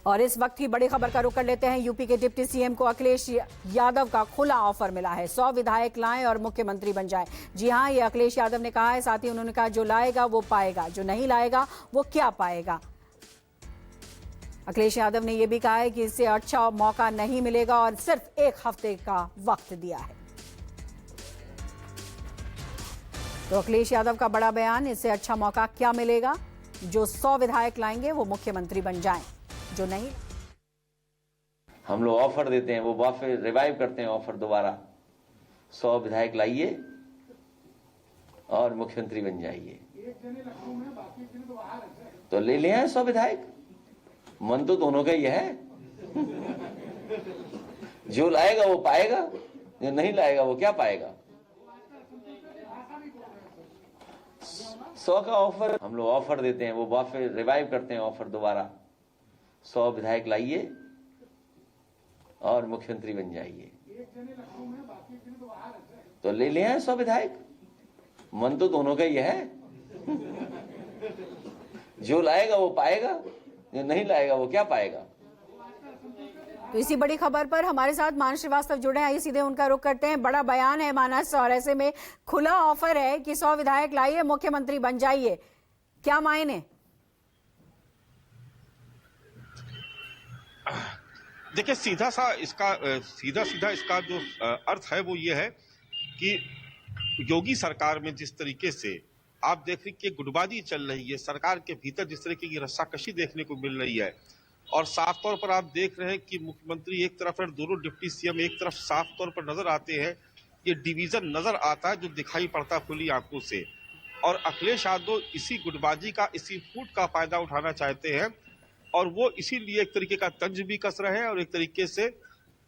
और इस वक्त ही बड़ी खबर का रुख कर लेते हैं। यूपी के डिप्टी सीएम को अखिलेश यादव का खुला ऑफर मिला है। 100 विधायक लाएं और मुख्यमंत्री बन जाएं। जी हां, ये अखिलेश यादव ने कहा है। साथ ही उन्होंने कहा जो लाएगा वो पाएगा, जो नहीं लाएगा वो क्या पाएगा। अखिलेश यादव ने यह भी कहा है कि इससे अच्छा मौका नहीं मिलेगा और सिर्फ 1 हफ्ते का वक्त दिया है। तो अखिलेश यादव का बड़ा बयान, इससे अच्छा मौका क्या मिलेगा। जो 100 विधायक लाएंगे वो मुख्यमंत्री बन जाएं, जो नहीं। हम लोग ऑफर देते हैं, वो वापस रिवाइव करते हैं ऑफर दोबारा। 100 विधायक लाइए और मुख्यमंत्री बन जाइए। तो ले ले आए 100 विधायक। मन तो दोनों का ही है। जो लाएगा वो पाएगा, जो नहीं लाएगा वो क्या पाएगा। 100 का ऑफर हम लोग ऑफर देते हैं, वो वापस रिवाइव करते हैं ऑफर दोबारा। 100 विधायक लाइए और मुख्यमंत्री बन जाइए। तो ले ले आए 100 विधायक। मन तो दोनों का ही है। जो लाएगा वो पाएगा, जो नहीं लाएगा वो क्या पाएगा। तो इसी बड़ी खबर पर हमारे साथ मानस श्रीवास्तव जुड़े हैं। आइए सीधे उनका रुख करते हैं। बड़ा बयान है मानस, और ऐसे में खुला ऑफर है कि 100 विधायक लाइए, मुख्यमंत्री बन जाइए। क्या मायने? देखिए, सीधा सीधा इसका जो अर्थ है वो ये है कि योगी सरकार में जिस तरीके से आप देख रहे कि गुटबाजी चल रही है, सरकार के भीतर जिस तरीके की रस्साकशी देखने को मिल रही है, और साफ तौर पर आप देख रहे हैं कि मुख्यमंत्री एक तरफ और दोनों डिप्टी सीएम एक तरफ साफ तौर पर नजर आते हैं। ये डिवीजन नजर आता है जो दिखाई पड़ता खुली आंखों से। और अखिलेश यादव इसी गुटबाजी का, इसी फूट का फायदा उठाना चाहते हैं, और वो इसीलिए एक तरीके का तंज भी कस रहे हैं और एक तरीके से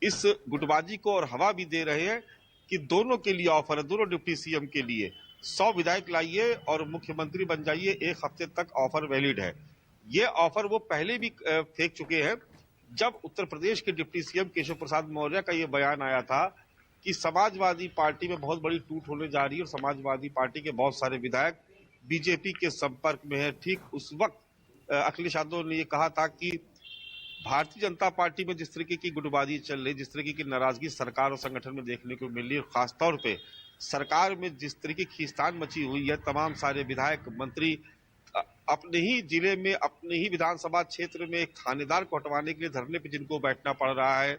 इस गुटबाजी को और हवा भी दे रहे हैं कि दोनों के लिए ऑफर है, दोनों डिप्टी सीएम के लिए। 100 विधायक लाइए और मुख्यमंत्री बन जाइए, 1 हफ्ते तक ऑफर वैलिड है। ये ऑफर वो पहले भी फेंक चुके हैं। जब उत्तर प्रदेश के डिप्टी सीएम केशव प्रसाद मौर्य का ये बयान आया था कि समाजवादी पार्टी में बहुत बड़ी टूट होने जा रही है और समाजवादी पार्टी के बहुत सारे विधायक बीजेपी के संपर्क में है, ठीक उस वक्त अखिलेश यादव ने ये कहा था कि भारतीय जनता पार्टी में जिस तरीके की गुटबाजी चल रही, जिस तरीके की नाराजगी सरकार और संगठन में देखने को मिल रही है, खासतौर पे सरकार में जिस तरीके की खींचतान मची हुई है, तमाम सारे विधायक मंत्री अपने ही जिले में, अपने ही विधानसभा क्षेत्र में एक थानेदार को हटवाने के लिए धरने पे जिनको बैठना पड़ रहा है,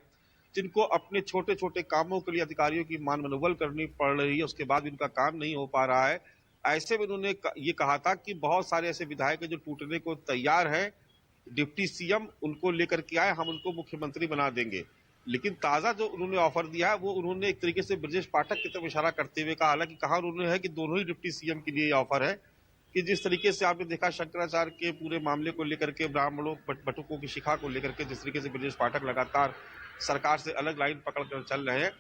जिनको अपने छोटे छोटे कामों के लिए अधिकारियों की मान मनोबल करनी पड़ रही है, उसके बाद उनका काम नहीं हो पा रहा है। ऐसे में उन्होंने ये कहा था कि बहुत सारे ऐसे विधायक हैं जो टूटने को तैयार हैं, डिप्टी सीएम उनको लेकर के आए, हम उनको मुख्यमंत्री बना देंगे। लेकिन ताजा जो उन्होंने ऑफर दिया है वो उन्होंने एक तरीके से ब्रजेश पाठक की तरफ इशारा करते हुए कहा, हालांकि कहा उन्होंने है कि दोनों ही डिप्टी सीएम के लिए ऑफर है, कि जिस तरीके से आपने देखा शंकराचार्य के पूरे मामले को लेकर के, ब्राह्मणों बटुकों की शिखा को लेकर के जिस तरीके से ब्रजेश पाठक लगातार सरकार से अलग लाइन पकड़ कर चल रहे हैं,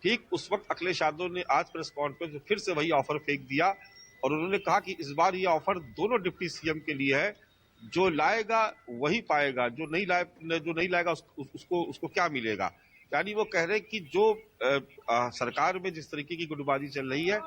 ठीक उस वक्त अखिलेश यादव ने आज प्रेस कॉन्फ्रेंस में फिर से वही ऑफर फेंक दिया और उन्होंने कहा कि इस बार ये ऑफर दोनों डिप्टी सीएम के लिए है। जो लाएगा वही पाएगा, जो नहीं लाएगा उसको क्या मिलेगा। यानी वो कह रहे हैं कि जो सरकार में जिस तरीके की गुटबाजी चल रही है,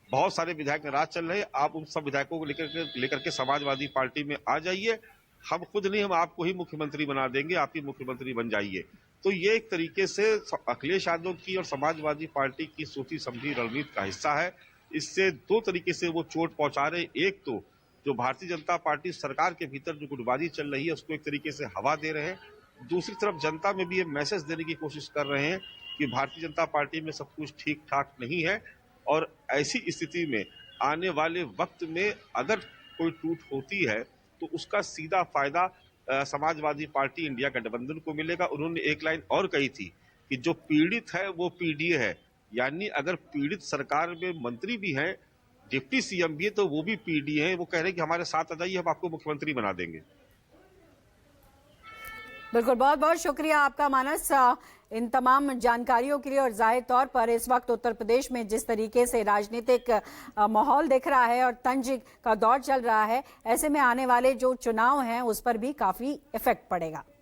बहुत सारे विधायक नाराज चल रहे हैं, आप उन सब विधायकों को लेकर के समाजवादी पार्टी में आ जाइए, हम खुद नहीं, हम आपको ही मुख्यमंत्री बना देंगे, आप ही मुख्यमंत्री बन जाइए। तो ये एक तरीके से अखिलेश यादव की और समाजवादी पार्टी की सोची समझी रणनीति का हिस्सा है। इससे 2 तरीके से वो चोट पहुंचा रहे। एक तो जो भारतीय जनता पार्टी सरकार के भीतर जो गुटबाजी चल रही है उसको एक तरीके से हवा दे रहे हैं, दूसरी तरफ जनता में भी ये मैसेज देने की कोशिश कर रहे हैं कि भारतीय जनता पार्टी में सब कुछ ठीक ठाक नहीं है, और ऐसी स्थिति में आने वाले वक्त में अगर कोई टूट होती है तो उसका सीधा फायदा समाजवादी पार्टी इंडिया गठबंधन को मिलेगा। उन्होंने एक लाइन और कही थी कि जो पीड़ित है वो पीडीए है, यानी अगर पीड़ित सरकार में मंत्री भी हैं, डिप्टी सीएम भी है, तो वो भी पीडीए है। वो कह रहे हैं कि हमारे साथ आ जाइए, हम आपको मुख्यमंत्री बना देंगे। बिल्कुल, बहुत बहुत शुक्रिया आपका मानस इन तमाम जानकारियों के लिए। और जाहिर तौर पर इस वक्त उत्तर प्रदेश में जिस तरीके से राजनीतिक माहौल दिख रहा है और तंज का दौर चल रहा है, ऐसे में आने वाले जो चुनाव हैं उस पर भी काफी इफेक्ट पड़ेगा।